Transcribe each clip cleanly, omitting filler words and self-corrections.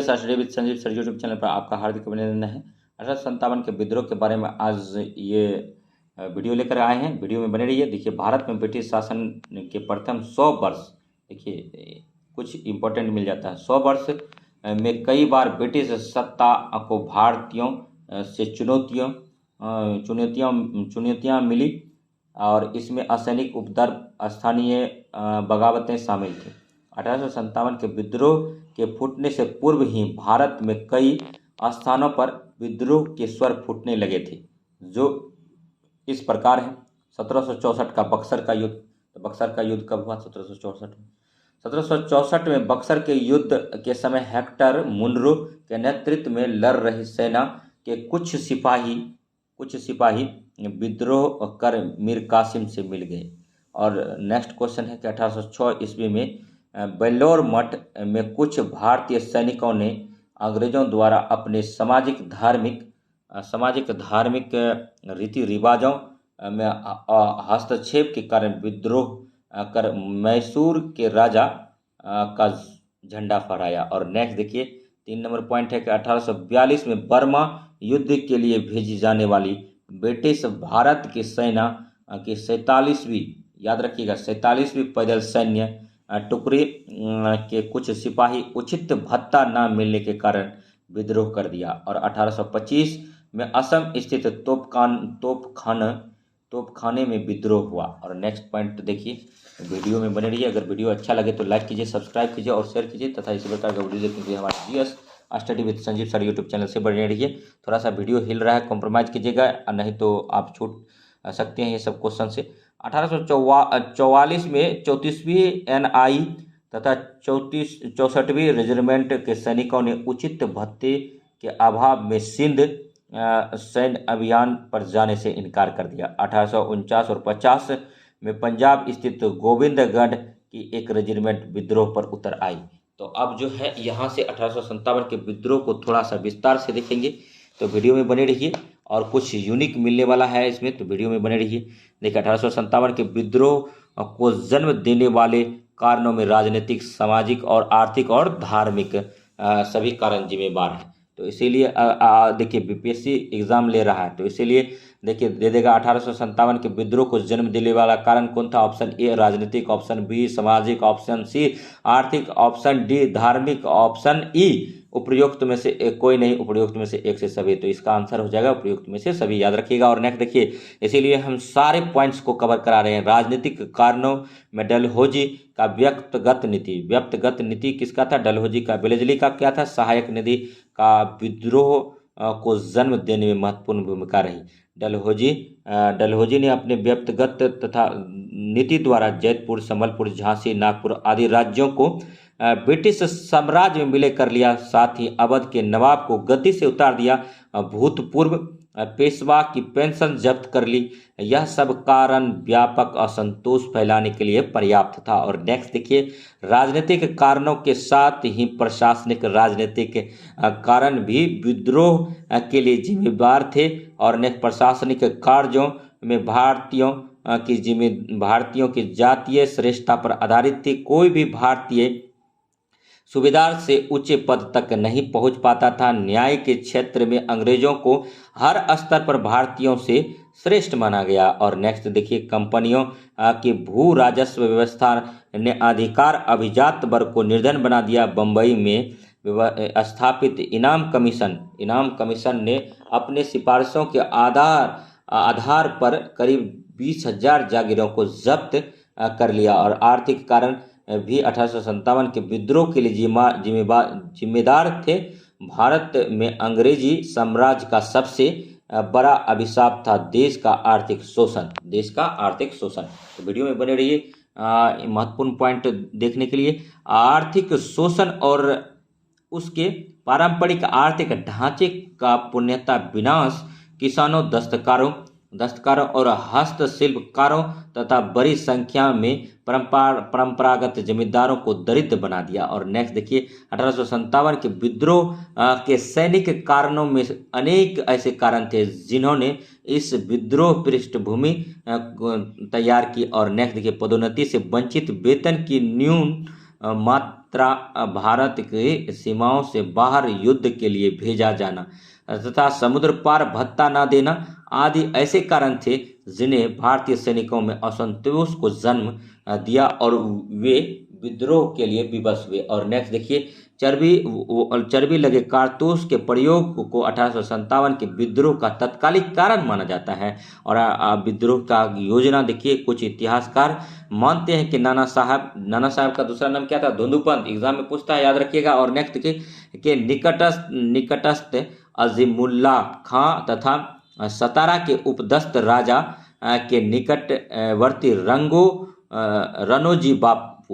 Shastri with Sanjeev sir YouTube channel पर आपका हार्दिक अभिनंदन है। 1857 के विद्रोह के बारे में आज ये वीडियो लेकर आए हैं। वीडियो में बने रहिए। देखिए, भारत में ब्रिटिश शासन के प्रथम 100 वर्ष, देखिए कुछ इम्पोर्टेंट मिल जाता है। 100 वर्ष में कई बार ब्रिटिश सत्ता को भारतीयों से चुनौतियाँ मिली और इसमें असैनिक उपद्रव, स्थानीय बगावतें शामिल थी। 1857 के विद्रोह के फूटने से पूर्व ही भारत में कई स्थानों पर विद्रोह के स्वर फूटने लगे थे, जो इस प्रकार है। 1764 का बक्सर का युद्ध। तो बक्सर का युद्ध कब हुआ? 1764 में। 1764 में बक्सर के युद्ध के समय हेक्टर मुनरो के नेतृत्व में लड़ रही सेना के कुछ सिपाही विद्रोह कर मीर कासिम से मिल गए। और नेक्स्ट क्वेश्चन है कि 1806 ईस्वी में बेल्लोर मठ में कुछ भारतीय सैनिकों ने अंग्रेजों द्वारा अपने सामाजिक धार्मिक रीति रिवाजों में हस्तक्षेप के कारण विद्रोह कर मैसूर के राजा का झंडा फहराया। और नेक्स्ट देखिए, 3 नंबर पॉइंट है कि 1842 में बर्मा युद्ध के लिए भेजी जाने वाली ब्रिटिश भारत की सेना की 47वीं, याद रखिएगा, 47वीं पैदल सैन्य टुकड़े के कुछ सिपाही उचित भत्ता न मिलने के कारण विद्रोह कर दिया। और 1825 में असम स्थित तोपखाने में विद्रोह हुआ। और नेक्स्ट पॉइंट देखिए, वीडियो में बने रहिए। अगर वीडियो अच्छा लगे तो लाइक कीजिए, सब्सक्राइब कीजिए और शेयर कीजिए तथा इसी प्रकार का वीडियो देखने के लिए हमारे GS study with Sanjeev sir YouTube channel से बने रहिए। थोड़ा सा वीडियो हिल रहा है, कॉम्प्रोमाइज़ कीजिएगा, नहीं तो आप छूट सकते हैं ये सब क्वेश्चन से। 1844 में 34वीं NI तथा 64वीं रेजिमेंट के सैनिकों ने उचित भत्ते के अभाव में सिंध सैन्य अभियान पर जाने से इनकार कर दिया। 1849 और 50 में पंजाब स्थित गोविंदगढ़ की एक रेजिमेंट विद्रोह पर उतर आई। तो अब जो है यहाँ से 1857 के विद्रोह को थोड़ा सा विस्तार से देखेंगे, तो वीडियो में बने रहिए। और कुछ यूनिक मिलने वाला है इसमें, तो वीडियो में बने रहिए। देखिए, 1857 के विद्रोह को जन्म देने वाले कारणों में राजनीतिक, सामाजिक और आर्थिक और धार्मिक सभी कारण जिम्मेदार हैं। तो इसीलिए देखिए, BPSC एग्जाम ले रहा है, तो इसीलिए देखिए दे देगा 1857 के विद्रोह को जन्म देने वाला कारण कौन था? ऑप्शन ए राजनीतिक, ऑप्शन बी सामाजिक, ऑप्शन सी आर्थिक, ऑप्शन डी धार्मिक, ऑप्शन ई उपयुक्त में से कोई नहीं, उपयुक्त में से एक से सभी। तो इसका आंसर हो जाएगा उपयुक्त में से सभी, याद रखिएगा। और नेक्स्ट देखिए, इसीलिए हम सारे पॉइंट्स को कवर करा रहे हैं। राजनीतिक कारणों में डलहौजी का व्यक्तिगत नीति किसका था? डलहौजी का। वेलेस्ली का क्या था? सहायक नीति का विद्रोह को जन्म देने में महत्वपूर्ण भूमिका रही। डलहौजी ने अपने व्यक्तिगत तथा नीति द्वारा जयपुर, संबलपुर, झांसी, नागपुर आदि राज्यों को ब्रिटिश साम्राज्य में विलय कर लिया। साथ ही अवध के नवाब को गद्दी से उतार दिया। भूतपूर्व पेशवा की पेंशन जब्त कर ली। यह सब कारण व्यापक असंतोष फैलाने के लिए पर्याप्त था। और नेक्स्ट देखिए, राजनीतिक कारणों के साथ ही प्रशासनिक राजनीतिक कारण भी विद्रोह के लिए जिम्मेदार थे। और नेक्स्ट, प्रशासनिक कार्यों में भारतीयों की जातीय श्रेष्ठता पर आधारित थी। कोई भी भारतीय सूबेदार से ऊंचे पद तक नहीं पहुंच पाता था। न्याय के क्षेत्र में अंग्रेजों को हर स्तर पर भारतीयों से श्रेष्ठ माना गया। और नेक्स्ट देखिए, कंपनियों की भू राजस्व व्यवस्था ने अधिकार अभिजात वर्ग को निर्धन बना दिया। बंबई में स्थापित इनाम कमीशन ने अपने सिफारिशों के आधार पर करीब 20,000 जागीरों को जब्त कर लिया। और आर्थिक कारण भी 1857 के विद्रोह के लिए जिम्मेदार थे। भारत में अंग्रेजी साम्राज्य का सबसे बड़ा अभिशाप था देश का आर्थिक शोषण। तो वीडियो में बने रहिए महत्वपूर्ण पॉइंट देखने के लिए। आर्थिक शोषण और उसके पारंपरिक आर्थिक ढांचे का पूर्णतः विनाश किसानों, दस्तकारों और हस्तशिल्पकारों तथा बड़ी संख्या में परंपरागत जमींदारों को दरिद्र बना दिया। और नेक्स्ट देखिए, 1857 के विद्रोह के सैनिक कारणों में अनेक ऐसे कारण थे जिन्होंने इस विद्रोह पृष्ठभूमि तैयार की। और नेक्स्ट देखिए, पदोन्नति से वंचित, वेतन की मात्रा भारत की सीमाओं से बाहर युद्ध के लिए भेजा जाना तथा समुद्र पार भत्ता न देना आदि ऐसे कारण थे जिन्हें भारतीय सैनिकों में असंतोष को जन्म दिया और वे विद्रोह के लिए विवश हुए। और नेक्स्ट देखिए, चर्बी लगे कारतूस के प्रयोग को 1857 के विद्रोह का तत्कालिक कारण माना जाता है। और विद्रोह का योजना देखिए, कुछ इतिहासकार मानते हैं कि नाना साहब का दूसरा नाम क्या था? धुंधुपंत, एग्जाम में पूछता है, याद रखिएगा। और नेक्स्ट के निकटस्थ अजीमुल्ला खां तथा सतारा के उपदस्थ राजा के निकटवर्ती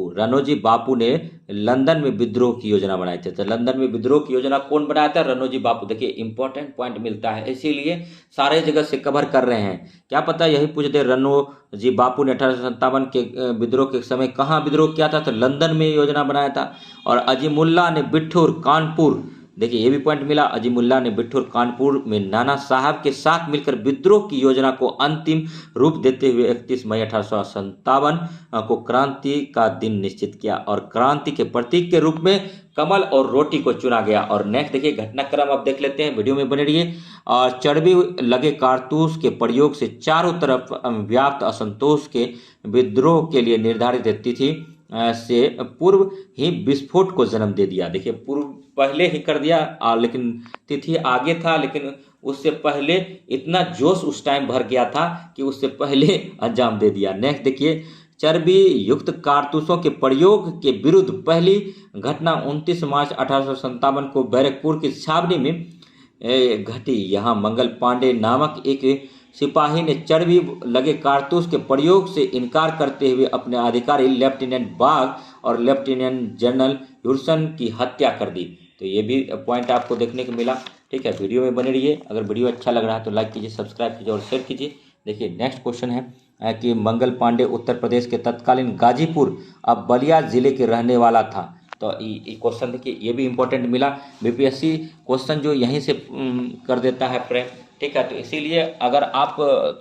रनोजी बापू ने लंदन में विद्रोह की योजना बनाई थी। तो लंदन में विद्रोह की योजना कौन बनाया था? रनोजी बापू। देखिए इंपॉर्टेंट पॉइंट मिलता है, इसीलिए सारे जगह से कवर कर रहे हैं। क्या पता यही पूछ दे, रनोजी बापू ने 1857 के विद्रोह के समय कहाँ विद्रोह किया था? तो लंदन में योजना बनाया था। और अजीमुल्ला ने बिठूर कानपुर, देखिए ये भी पॉइंट मिला, अजीमुल्ला ने बिठूर कानपुर में नाना साहब के साथ मिलकर विद्रोह की योजना को अंतिम रूप देते हुए 31 मई 1857 को क्रांति का दिन निश्चित किया और क्रांति के प्रतीक के रूप में कमल और रोटी को चुना गया। और नेक्स्ट देखिए घटनाक्रम अब देख लेते हैं, वीडियो में बने रहिए। और चर्बी लगे कारतूस के प्रयोग से चारों तरफ व्याप्त असंतोष के विद्रोह के लिए निर्धारित तिथि से पूर्व ही विस्फोट को जन्म दे दिया। देखिए पूर्व पहले ही कर दिया, लेकिन तिथि आगे था, लेकिन उससे पहले इतना जोश उस टाइम भर गया था कि उससे पहले अंजाम दे दिया। नेक्स्ट देखिए, चर्बी युक्त कारतूसों के प्रयोग के विरुद्ध पहली घटना 29 मार्च 1857 को बैरकपुर की छावनी में घटी। यहाँ मंगल पांडे नामक एक सिपाही ने चर्बी लगे कारतूस के प्रयोग से इनकार करते हुए अपने अधिकारी लेफ्टिनेंट बाग और लेफ्टिनेंट जनरल ह्यूसन की हत्या कर दी। तो ये भी पॉइंट आपको देखने को मिला। ठीक है, वीडियो में बने रहिए। अगर वीडियो अच्छा लग रहा है तो लाइक कीजिए, सब्सक्राइब कीजिए और शेयर कीजिए। देखिए नेक्स्ट क्वेश्चन है कि मंगल पांडे उत्तर प्रदेश के तत्कालीन गाजीपुर अब बलिया जिले के रहने वाला था। तो ये क्वेश्चन देखिए, ये भी इंपॉर्टेंट मिला। बीपीएससी क्वेश्चन जो यहीं से कर देता है फ्रेंड। ठीक है, तो इसीलिए अगर आप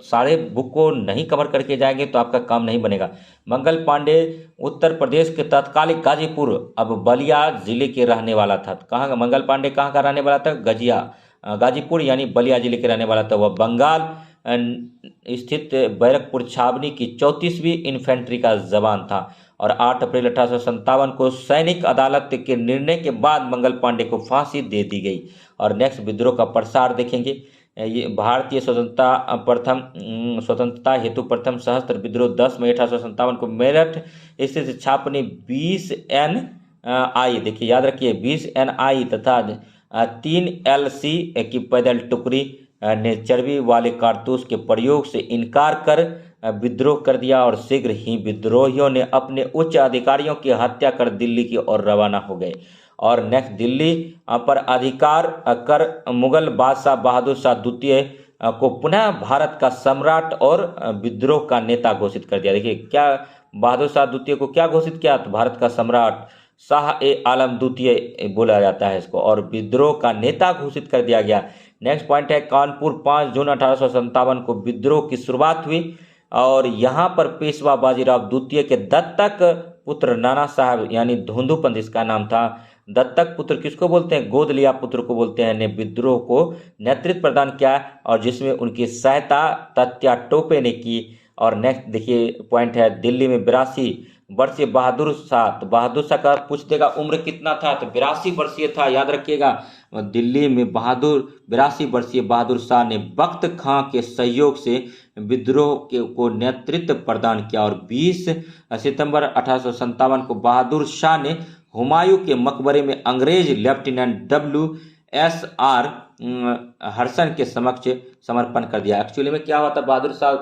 सारे बुक को नहीं कवर करके जाएंगे तो आपका काम नहीं बनेगा। मंगल पांडे उत्तर प्रदेश के तत्कालिक गाजीपुर अब बलिया जिले के रहने वाला था। कहाँ का मंगल पांडे कहाँ का रहने वाला था? गाजीपुर यानी बलिया जिले के रहने वाला था। वह बंगाल स्थित बैरकपुर छावनी की 34वीं इन्फेंट्री का जवान था। और 8 अप्रैल 1857 को सैनिक अदालत के निर्णय के बाद मंगल पांडे को फांसी दे दी गई। और नेक्स्ट विद्रोह का प्रसार देखेंगे। ये भारतीय स्वतंत्रता हेतु प्रथम सशस्त्र विद्रोह 10 मई 1857 को मेरठ स्थित छावनी 20 NI, देखिए याद रखिए 20 NI तथा 3 LC की पैदल टुकड़ी ने चर्बी वाले कारतूस के प्रयोग से इनकार कर विद्रोह कर दिया। और शीघ्र ही विद्रोहियों ने अपने उच्च अधिकारियों की हत्या कर दिल्ली की ओर रवाना हो गए। और नेक्स्ट दिल्ली पर अधिकार कर मुगल बादशाह बहादुर शाह द्वितीय को पुनः भारत का सम्राट और विद्रोह का नेता घोषित कर दिया। देखिए क्या बहादुर शाह द्वितीय को क्या घोषित किया? तो भारत का सम्राट शाह ए आलम द्वितीय बोला जाता है इसको, और विद्रोह का नेता घोषित कर दिया गया। नेक्स्ट पॉइंट है, कानपुर 5 जून 1857 को विद्रोह की शुरुआत हुई। और यहाँ पर पेशवा बाजीराव द्वितीय के दत्तक पुत्र नाना साहब यानी धुंधुपंत इसका नाम था। दत्तक पुत्र किसको बोलते हैं? गोद लिया पुत्र को बोलते हैं। ने विद्रोह को नेतृत्व प्रदान किया और जिसमें उनकी सहायता तत्या टोपे ने की। और नेक्स्ट देखिए पॉइंट है, दिल्ली में 82 वर्षीय बहादुर शाह। तो बहादुर शाह का पूछ देगा उम्र कितना था? तो 82 वर्षीय था, याद रखिएगा। दिल्ली में 82 वर्षीय बहादुर शाह ने बख्त खां के सहयोग से विद्रोह को नेतृत्व प्रदान किया। और 20 सितंबर 1857 को बहादुर शाह ने हुमायूं के मकबरे में अंग्रेज लेफ्टिनेंट WSR हर्सन के समक्ष समर्पण कर दिया। एक्चुअली में क्या हुआ था, बहादुर शाह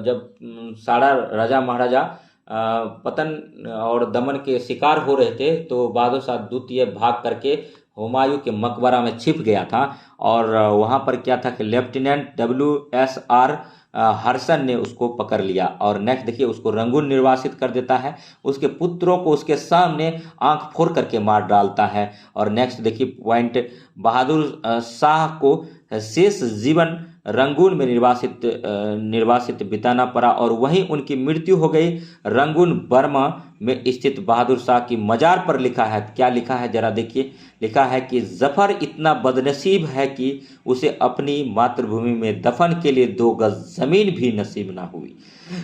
जब सारा राजा महाराजा पतन और दमन के शिकार हो रहे थे तो बहादुर शाह द्वितीय भाग करके हुमायूं के मकबरा में छिप गया था। और वहाँ पर क्या था कि लेफ्टिनेंट WSR हर्सन ने उसको पकड़ लिया। और नेक्स्ट देखिए, उसको रंगून निर्वासित कर देता है, उसके पुत्रों को उसके सामने आंख फोड़ करके मार डालता है। और नेक्स्ट देखिए पॉइंट, बहादुर शाह को शेष जीवन रंगून में निर्वासित बिताना पड़ा और वहीं उनकी मृत्यु हो गई। रंगून बर्मा में स्थित बहादुर शाह की मजार पर लिखा है। क्या लिखा है जरा देखिए, लिखा है कि जफर इतना बदनसीब है कि उसे अपनी मातृभूमि में दफन के लिए 2 गज जमीन भी नसीब ना हुई।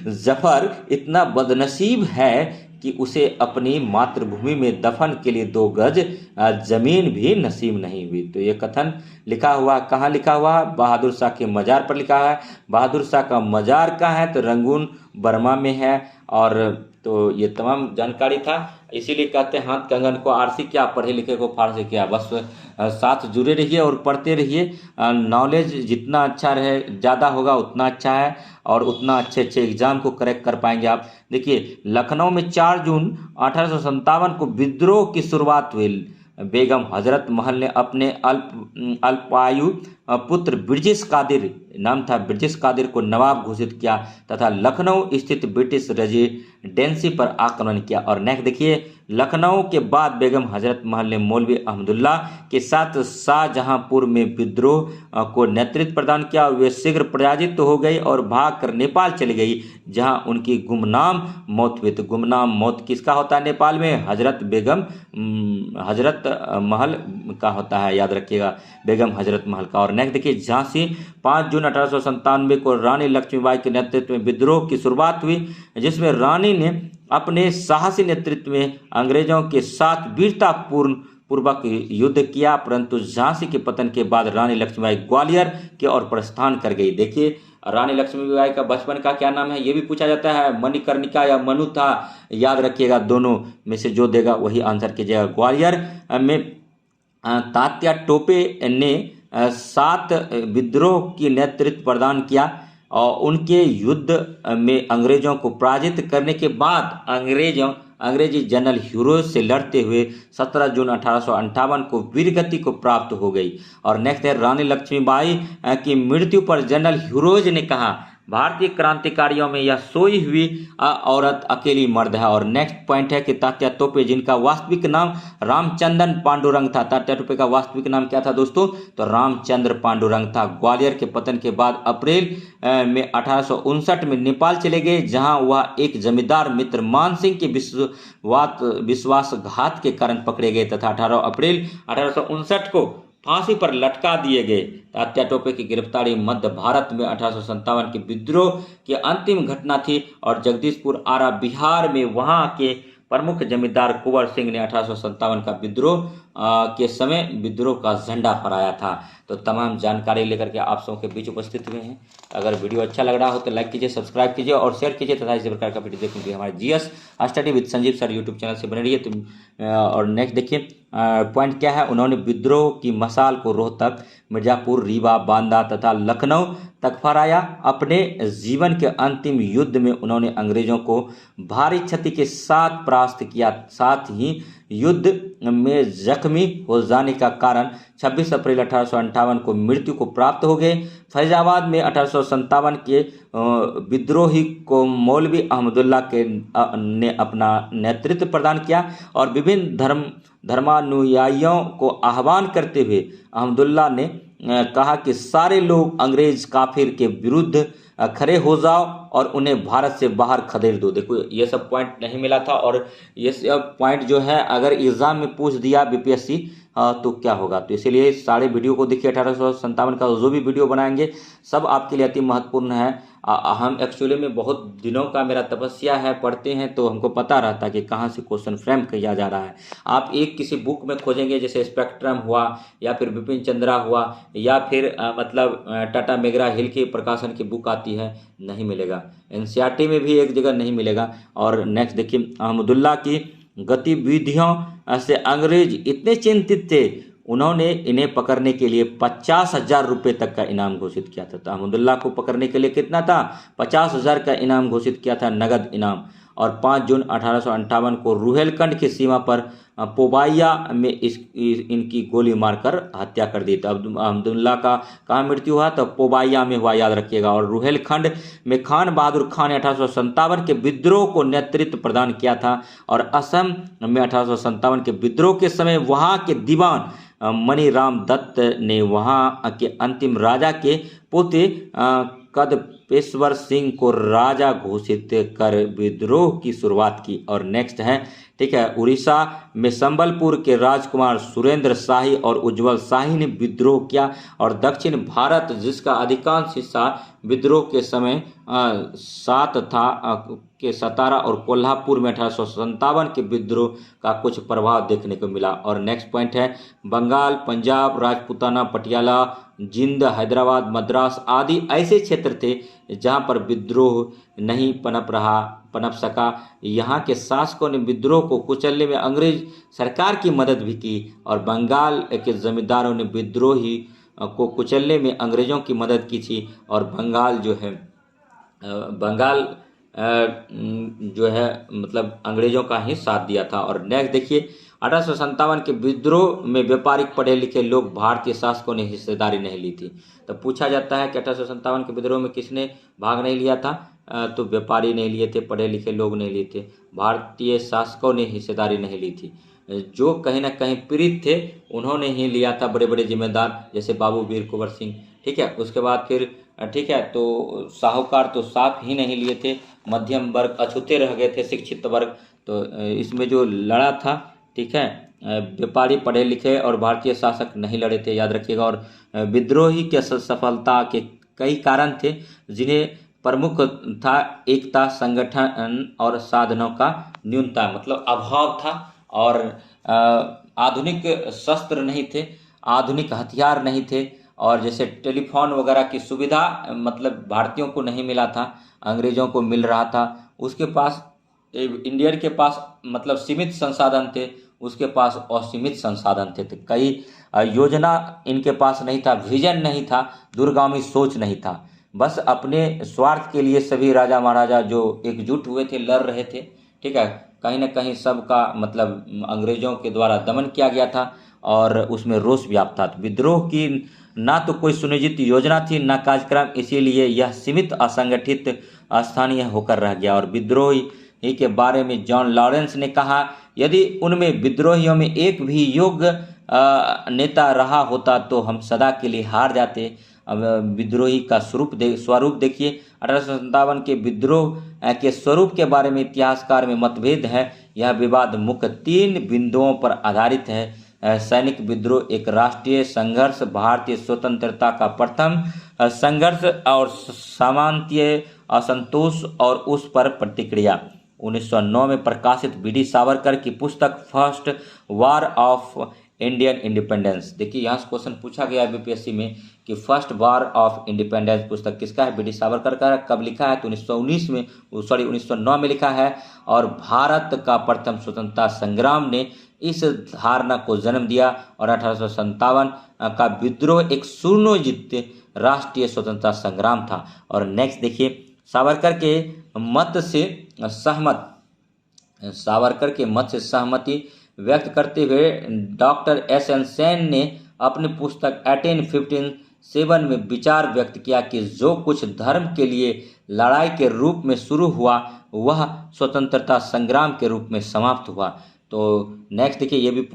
जफर इतना बदनसीब है कि उसे अपनी मातृभूमि में दफन के लिए 2 गज जमीन भी नसीब नहीं हुई। तो ये कथन लिखा हुआ कहाँ लिखा हुआ है? बहादुर शाह के मजार पर लिखा है। बहादुर शाह का मजार कहाँ है? तो रंगून बर्मा में है। और तो ये तमाम जानकारी था, इसीलिए कहते हैं हाथ कंगन को आरसी क्या, पढ़े लिखे को फारसी क्या। बस साथ जुड़े रहिए और पढ़ते रहिए। नॉलेज जितना अच्छा रहे, ज़्यादा होगा उतना अच्छा है और उतना अच्छे अच्छे एग्जाम को करेक्ट कर पाएंगे आप। देखिए, लखनऊ में 4 जून 1857 को विद्रोह की शुरुआत हुई। बेगम हजरत महल ने अपने अल्पायु पुत्र ब्रिजेश कादिर, नाम था ब्रिजेश कादिर, को नवाब घोषित किया तथा लखनऊ स्थित ब्रिटिश रेजिडेंसी पर आक्रमण किया। और नेक्स्ट देखिए, लखनऊ के बाद बेगम हजरत महल ने मौलवी अहमदुल्ला के साथ शाहजहांपुर में विद्रोह को नेतृत्व प्रदान किया और वे शीघ्र पराजित हो गई और भागकर नेपाल चली गई, जहां उनकी गुमनाम मौत हुई। तो गुमनाम मौत किसका होता है नेपाल में? हजरत महल का होता है, याद रखिएगा, बेगम हजरत महल का। और नेक्स्ट देखिए, झांसी 5 जून 1897 को रानी लक्ष्मीबाई के नेतृत्व में विद्रोह की शुरुआत हुई, जिसमें रानी ने अपने साहसी नेतृत्व में अंग्रेजों के साथ वीरतापूर्वक युद्ध किया, परंतु झांसी के पतन के बाद रानी लक्ष्मीबाई ग्वालियर की ओर प्रस्थान कर गई। देखिए, रानी लक्ष्मीबाई का बचपन का क्या नाम है ये भी पूछा जाता है, मणिकर्णिका या मनु था, याद रखिएगा, दोनों में से जो देगा वही आंसर कीजिएगा। ग्वालियर में तात्या टोपे ने 7 विद्रोह की नेतृत्व प्रदान किया और उनके युद्ध में अंग्रेजों को पराजित करने के बाद अंग्रेजी जनरल ह्यूरोज से लड़ते हुए 17 जून 1858 को वीरगति को प्राप्त हो गई। और नेक्स्ट है, रानी लक्ष्मीबाई की मृत्यु पर जनरल ह्यूरोज ने कहा, भारतीय क्रांतिकारियों में यह सोई हुई औरत अकेली मर्द है। और नेक्स्ट पॉइंट है कि तात्या टोपे, जिनका वास्तविक नाम रामचंद्र पांडुरंग था। तात्या टोपे का वास्तविक नाम क्या था दोस्तों? तो रामचंद्र पांडुरंग था। ग्वालियर के पतन के बाद अप्रैल में 1859 में नेपाल चले गए, जहां वह एक जमींदार मित्र मान सिंह के विश्वासघात के कारण पकड़े गए तथा 18 अप्रैल 1859 को फांसी पर लटका दिए गए। तात्या टोपे की गिरफ्तारी मध्य भारत में 1857 के विद्रोह की अंतिम घटना थी और जगदीशपुर आरा बिहार में वहां के प्रमुख जमींदार कुंवर सिंह ने 1857 का विद्रोह के समय विद्रोह का झंडा फहराया था। तो तमाम जानकारी लेकर के आप सबके बीच उपस्थित हुए हैं। अगर वीडियो अच्छा लग रहा हो तो लाइक कीजिए, सब्सक्राइब कीजिए और शेयर कीजिए तथा इसी प्रकार का वीडियो देखने के लिए हमारे GS study with Sanjeev sir YouTube channel से बने रहिए। और नेक्स्ट देखिए, पॉइंट क्या है? उन्होंने विद्रोह की मसाल को रोहतक, मिर्जापुर, रीवा, बांदा तथा लखनऊ तक फहराया। अपने जीवन के अंतिम युद्ध में उन्होंने अंग्रेजों को भारी क्षति के साथ परास्त किया, साथ ही युद्ध में जख्मी हो जाने का कारण 26 अप्रैल 1858 को मृत्यु को प्राप्त हो गए। फैजाबाद में 1857 के विद्रोही को मौलवी अहमदुल्ला ने अपना नेतृत्व प्रदान किया और विभिन्न धर्मानुयायियों को आह्वान करते हुए अहमदुल्ला ने कहा कि सारे लोग अंग्रेज काफिर के विरुद्ध खड़े हो जाओ और उन्हें भारत से बाहर खदेड़ दो। देखो, ये सब पॉइंट नहीं मिला था और ये सब पॉइंट जो है अगर एग्जाम में पूछ दिया बीपीएससी तो क्या होगा। तो इसीलिए सारे वीडियो को देखिए, 1857 का जो भी वीडियो बनाएंगे सब आपके लिए अति महत्वपूर्ण है। हम एक्चुअली में बहुत दिनों का मेरा तपस्या है, पढ़ते हैं तो हमको पता रहता है कि कहाँ से क्वेश्चन फ्रेम किया जा रहा है। आप एक किसी बुक में खोजेंगे, जैसे स्पेक्ट्रम हुआ या फिर बिपिन चंद्रा हुआ या फिर टाटा मेगरा हिल की प्रकाशन की बुक आती है, नहीं मिलेगा। एनसीईआरटी में भी एक जगह नहीं मिलेगा। और नेक्स्ट देखिए, अहमदुल्ला की गतिविधियों से अंग्रेज इतने चिंतित थे, उन्होंने इन्हें पकड़ने के लिए 50,000 रुपये तक का इनाम घोषित किया था। तो अहमदुल्ला को पकड़ने के लिए कितना था? 50,000 का इनाम घोषित किया था, नगद इनाम। और 5 जून 1858 को रुहेलखंड की सीमा पर पोबाइया में इनकी गोली मारकर हत्या कर दी। तो अब्दुल्ला का कहाँ मृत्यु हुआ? तो पोबाइया में हुआ, याद रखिएगा। और रुहेलखंड में खान बहादुर खान ने 1857 के विद्रोह को नेतृत्व प्रदान किया था और असम में 1857 के विद्रोह के समय वहाँ के दीवान मणिराम दत्त ने वहाँ के अंतिम राजा के पोते पेशवर सिंह को राजा घोषित कर विद्रोह की शुरुआत की। और नेक्स्ट है, ठीक है, उड़ीसा में संबलपुर के राजकुमार सुरेंद्र शाही और उज्जवल शाही ने विद्रोह किया। और दक्षिण भारत, जिसका अधिकांश हिस्सा विद्रोह के समय सात था, के सतारा और कोल्हापुर में 1857 के विद्रोह का कुछ प्रभाव देखने को मिला। और नेक्स्ट पॉइंट है, बंगाल, पंजाब, राजपूताना, पटियाला, जिंद, हैदराबाद, मद्रास आदि ऐसे क्षेत्र थे जहां पर विद्रोह नहीं पनप सका। यहाँ के शासकों ने विद्रोह को कुचलने में अंग्रेज सरकार की मदद भी की। और बंगाल के जमींदारों ने विद्रोही को कुचलने में अंग्रेजों की मदद की थी। और बंगाल जो है मतलब अंग्रेजों का ही साथ दिया था। और नेक्स्ट देखिए, 1857 के विद्रोह में व्यापारिक पढ़े लिखे लोग, भारतीय शासकों ने हिस्सेदारी नहीं ली थी। तो पूछा जाता है कि 1857 के विद्रोह में किसने भाग नहीं लिया था? तो व्यापारी नहीं लिए थे, पढ़े लिखे लोग नहीं लिए थे, भारतीय शासकों ने हिस्सेदारी नहीं ली थी। जो कहीं ना कहीं पीड़ित थे उन्होंने ही लिया था, बड़े बड़े जिम्मेदार जैसे बाबू वीर कुंवर सिंह। ठीक है, उसके बाद फिर ठीक है, तो साहूकार तो साफ ही नहीं लिए थे, मध्यम वर्ग अछूते रह गए थे, शिक्षित वर्ग। तो इसमें जो लड़ा था, ठीक है, व्यापारी, पढ़े लिखे और भारतीय शासक नहीं लड़े थे, याद रखिएगा। और विद्रोही के सफलता के कई कारण थे, जिन्हें प्रमुख था एकता, संगठन और साधनों का न्यूनता मतलब अभाव था। और आधुनिक शस्त्र नहीं थे, आधुनिक हथियार नहीं थे, और जैसे टेलीफोन वगैरह की सुविधा मतलब भारतीयों को नहीं मिला था, अंग्रेजों को मिल रहा था। उसके पास, इंडियन के पास मतलब सीमित संसाधन थे, उसके पास असीमित संसाधन थे। तो कई योजना इनके पास नहीं था, विजन नहीं था, दूरगामी सोच नहीं था। बस अपने स्वार्थ के लिए सभी राजा महाराजा जो एकजुट हुए थे, लड़ रहे थे। ठीक है, कहीं ना कहीं सबका मतलब अंग्रेजों के द्वारा दमन किया गया था और उसमें रोष व्याप्त था। विद्रोह की ना तो कोई सुनियोजित योजना थी, ना कार्यक्रम, इसीलिए यह सीमित, असंगठित, स्थानीय होकर रह गया। और विद्रोही के बारे में जॉन लॉरेंस ने कहा, यदि उनमें विद्रोहियों में एक भी योग्य नेता रहा होता तो हम सदा के लिए हार जाते। अब विद्रोही का स्वरूप देखिए। 1857 के विद्रोह के स्वरूप के बारे में इतिहासकार में मतभेद है। यह विवाद मुख्य 3 बिंदुओं पर आधारित है। सैनिक विद्रोह एक राष्ट्रीय संघर्ष, भारतीय स्वतंत्रता का प्रथम संघर्ष और सामंतीय असंतोष और उस पर प्रतिक्रिया। 1909 में प्रकाशित बी.डी. सावरकर की पुस्तक first war of Indian independence. देखिए यहाँ से क्वेश्चन पूछा गया बीपीएससी में कि फर्स्ट वार ऑफ इंडिपेंडेंस पुस्तक किसका है? बी.डी. सावरकर का। कब लिखा है? तो 1909 में लिखा है। और भारत का प्रथम स्वतंत्रता संग्राम ने इस धारणा को जन्म दिया। और 1857 का विद्रोह एक सुनियोजित राष्ट्रीय स्वतंत्रता संग्राम था। और नेक्स्ट देखिए, सावरकर के मत से सहमति व्यक्त करते हुए डॉक्टर एस.एन. सेन ने अपनी पुस्तक 1857 में विचार व्यक्त किया कि जो कुछ धर्म के लिए लड़ाई के रूप में शुरू हुआ वह स्वतंत्रता संग्राम के रूप में समाप्त हुआ। तो नेक्स्ट देखिए, ये भी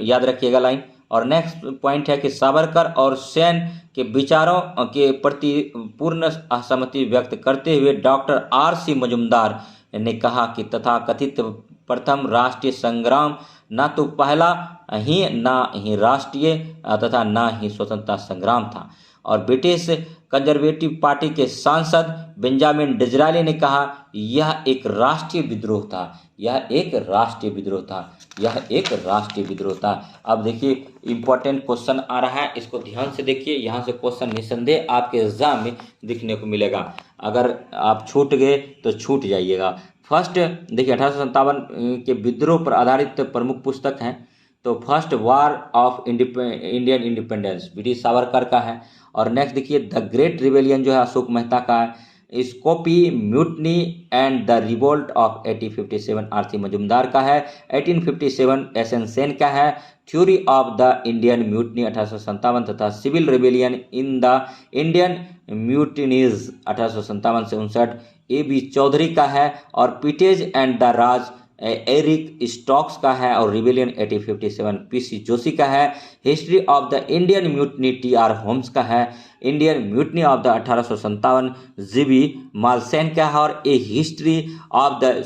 याद रखिएगा लाइन। और नेक्स्ट पॉइंट है कि सावरकर और सेन के विचारों के प्रति पूर्ण असहमति व्यक्त करते हुए डॉक्टर आर.सी. मजुमदार ने कहा कि तथाकथित प्रथम राष्ट्रीय संग्राम ना तो पहला ही ना ही राष्ट्रीय तथा ना ही स्वतंत्रता संग्राम था। और ब्रिटिश कंजर्वेटिव पार्टी के सांसद बेंजामिन डिज़रायली ने कहा, यह एक राष्ट्रीय विद्रोह था, यह एक राष्ट्रीय विद्रोह था, यह एक राष्ट्रीय विद्रोह था। अब देखिए इंपॉर्टेंट क्वेश्चन आ रहा है, इसको ध्यान से देखिए। यहाँ से क्वेश्चन निसंदेह आपके एग्जाम में दिखने को मिलेगा। अगर आप छूट गए तो छूट जाइएगा। फर्स्ट देखिए, 1857 के विद्रोह पर आधारित प्रमुख पुस्तक हैं। तो first war of Indian independence BD. Savarkar का है। और नेक्स्ट देखिए, द ग्रेट रिवेलियन जो है अशोक मेहता का है। Sepoy mutiny and the revolt of 1857 R C. Majumdar का है। 1857 एस.एन. सेन का है। Theory of the Indian mutiny 1857 तथा civil rebellion in the Indian mutinies 1857 से 59 ए.बी. चौधरी का है। और peasants and the Raj Eric Stokes का है, और रिबेलियन 1857 पीसी जोशी का है। History of the Indian mutiny T R Holmes का है। Indian mutiny of the 1857 GB मालसेन का है। और ए हिस्ट्री ऑफ द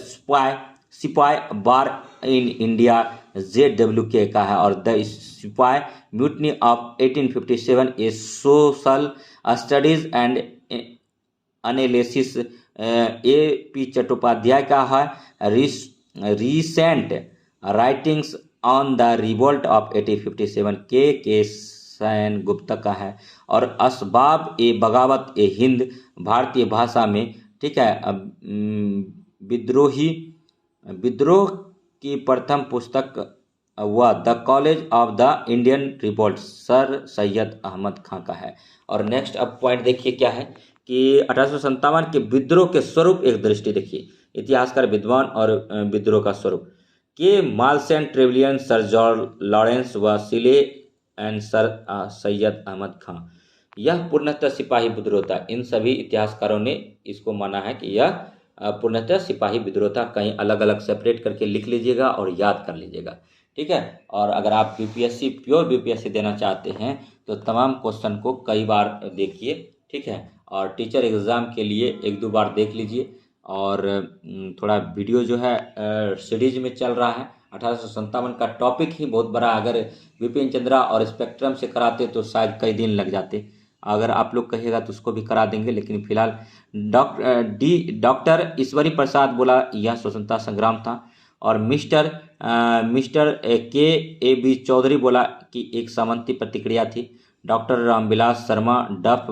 सिपाही बार इन इंडिया JWK का है। और द सिपाही mutiny of 1857 A social studies and analysis AP Chattopadhyay का है। Recent writings on the revolt of 1857 के सैन गुप्ता का है। और असबाब ए बगावत ए हिंद भारतीय भाषा में, ठीक है, विद्रोह की प्रथम पुस्तक वह the college of the Indian revolt sir Sayyid Ahmad Khan का है। और नेक्स्ट अब पॉइंट देखिए क्या है कि 1857 के विद्रोह के स्वरूप एक दृष्टि देखिए, इतिहासकार विद्वान और विद्रोह का स्वरूप के मालसेन, ट्रेवलियन, सर जॉर्ज लॉरेंस व सिले एंड सर सैयद अहमद खां। यह पूर्णतः सिपाही विद्रोह था। इन सभी इतिहासकारों ने इसको माना है कि यह पूर्णतः सिपाही विद्रोह था। कहीं अलग अलग सेपरेट करके लिख लीजिएगा और याद कर लीजिएगा, ठीक है। और अगर आप BPSC प्योर BPSC देना चाहते हैं तो तमाम क्वेश्चन को कई बार देखिए, ठीक है। और टीचर एग्ज़ाम के लिए 1-2 बार देख लीजिए। और थोड़ा वीडियो जो है सीरीज में चल रहा है। 1857 का टॉपिक ही बहुत बड़ा, अगर विपिन चंद्रा और स्पेक्ट्रम से कराते तो शायद कई दिन लग जाते। अगर आप लोग कहिएगा तो उसको भी करा देंगे, लेकिन फिलहाल डॉक्टर ईश्वरी प्रसाद बोला यह स्वतंत्रता संग्राम था। और मिस्टर KAB चौधरी बोला कि एक सामंती प्रतिक्रिया थी। डॉक्टर रामविलास शर्मा डफ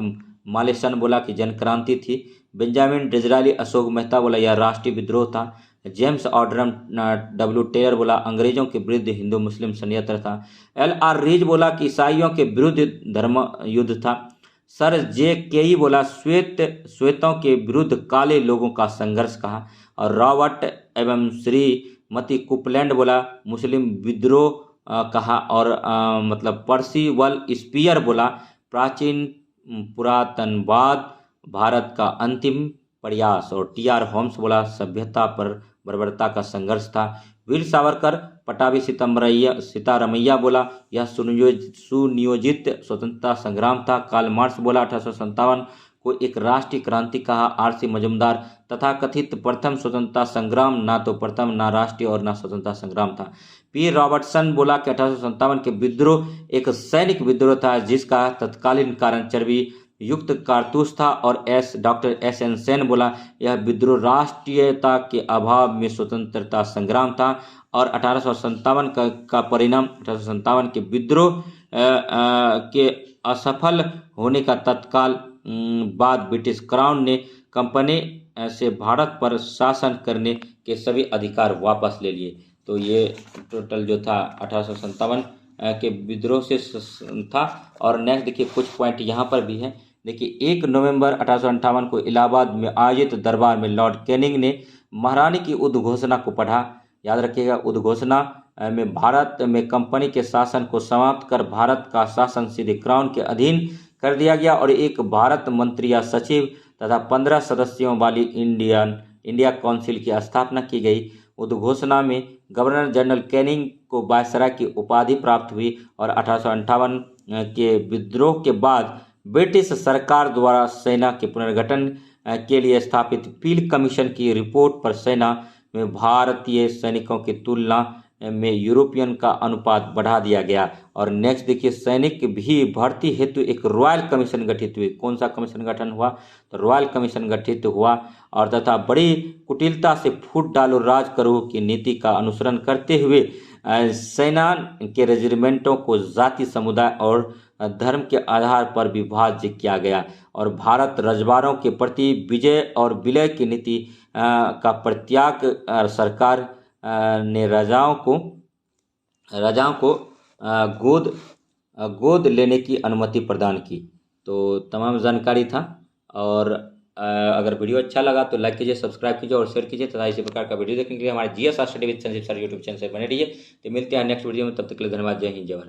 मालेसन बोला कि जनक्रांति थी। बेंजामिन डिजरायली अशोक मेहता बोला यह राष्ट्रीय विद्रोह था। जेम्स ऑड्रम W टेलर बोला अंग्रेजों के विरुद्ध हिंदू मुस्लिम षड्यंत्र था। LR रीज बोला कि ईसाइयों के विरुद्ध धर्म युद्ध था। सर JKE बोला श्वेतों के विरुद्ध काले लोगों का संघर्ष कहा। और रॉबर्ट एवं श्रीमती कुपलैंड बोला मुस्लिम विद्रोह कहा। और मतलब पर्सिवल स्पीयर बोला प्राचीन पुरातनवाद भारत का अंतिम प्रयास। और TR होम्स बोला सभ्यता पर बर्बरता का संघर्ष था। वीर सावरकर पटाभी सीतारमैया बोला यह सुनियोजित स्वतंत्रता संग्राम था। कार्ल मार्क्स बोला 1857 को एक राष्ट्रीय क्रांति कहा। RC मजुमदार तथा कथित प्रथम स्वतंत्रता संग्राम ना तो प्रथम ना राष्ट्रीय और ना स्वतंत्रता संग्राम था। P रॉबर्टसन बोला कि 1857 के विद्रोह एक सैनिक विद्रोह था जिसका तत्कालीन कारण चर्बी युक्त कारतूस था। और डॉक्टर SN सेन बोला यह विद्रोह राष्ट्रीयता के अभाव में स्वतंत्रता संग्राम था। और 1857 का परिणाम 1857 के विद्रोह के असफल होने का तत्काल बाद ब्रिटिश क्राउन ने कंपनी से भारत पर शासन करने के सभी अधिकार वापस ले लिए। तो ये टोटल जो था 1857 के विद्रोह से था। और नेक्स्ट देखिए कुछ पॉइंट यहाँ पर भी हैं। देखिए 1 नवंबर 1858 को इलाहाबाद में आयोजित दरबार में लॉर्ड कैनिंग ने महारानी की उद्घोषणा को पढ़ा। याद रखिएगा, उद्घोषणा में भारत में कंपनी के शासन को समाप्त कर भारत का शासन सीधे क्राउन के अधीन कर दिया गया। और एक भारत मंत्री या सचिव तथा 15 सदस्यों वाली इंडिया काउंसिल की स्थापना की गई। उद्घोषणा में गवर्नर जनरल कैनिंग को वायसराय की उपाधि प्राप्त हुई। और 1858 के विद्रोह के बाद ब्रिटिश सरकार द्वारा सेना के पुनर्गठन के लिए स्थापित पील कमीशन की रिपोर्ट पर सेना में भारतीय सैनिकों की तुलना में यूरोपियन का अनुपात बढ़ा दिया गया। और नेक्स्ट देखिए सैनिक भी भर्ती हेतु एक रॉयल कमीशन गठित हुई। कौन सा कमीशन गठन हुआ? तो रॉयल कमीशन गठित हुआ। और तथा बड़ी कुटिलता से फूट डालो राज करो की नीति का अनुसरण करते हुए सेना के रेजिमेंटों को जाति, समुदाय और धर्म के आधार पर विभाज्य किया गया। और भारत रजवाड़ों के प्रति विजय और विलय की नीति का परित्याग सरकार ने राजाओं को गोद लेने की अनुमति प्रदान की। तो तमाम जानकारी था। और अगर वीडियो अच्छा लगा तो लाइक कीजिए, सब्सक्राइब कीजिए और शेयर कीजिए तथा इसी प्रकार का वीडियो देखने के लिए हमारे GS study with Sanjeev sir YouTube channel से बने रहिए। तो मिलते हैं नेक्स्ट वीडियो में, तब तक के लिए धन्यवाद। जय हिंद, जय भारत।